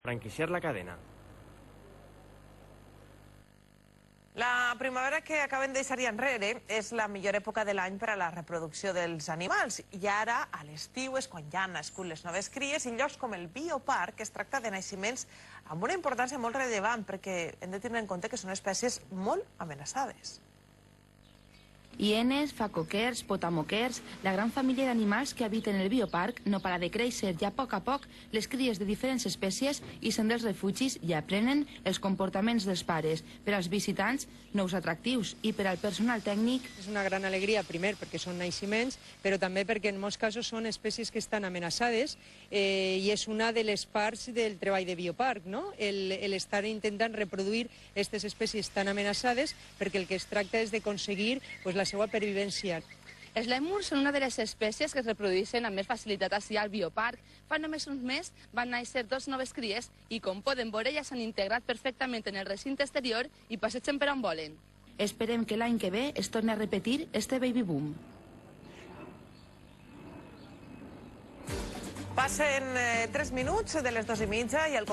franquiciar la cadena. La primavera que acabem de deixar enrere és la millor època de l'any per a la reproducció dels animals. I ara, a l'estiu, és quan ja han nascut les noves cries i llocs com el Bioparc es tracta de naixements amb una importància molt rellevant perquè hem de tenir en compte que són espècies molt amenaçades. Hienes, facoquers, potamoquers, la gran família d'animals que habiten el bioparc no para de créixer i a poc les cries de diferents espècies i són dels refugis i aprenen els comportaments dels pares. Per als visitants, nous atractius i per al personal tècnic... És una gran alegria, primer, perquè són naixements, però també perquè en molts casos són espècies que estan amenaçades i és una de les parts del treball de bioparc, no? L'estar intentant reproduir aquestes espècies tan amenaçades perquè el que es tracta és d'aconseguir la seva pervivència. Els lèmurs són una de les espècies que es reprodueixen amb més facilitat ací al bioparc. Fa només un mes van néixer 2 noves cries i, com poden veure, ja s'han integrat perfectament en el recinte exterior i passegen per on volen. Esperem que l'any que ve es torni a repetir este baby boom. Passen 3 minuts de les 2:30 i el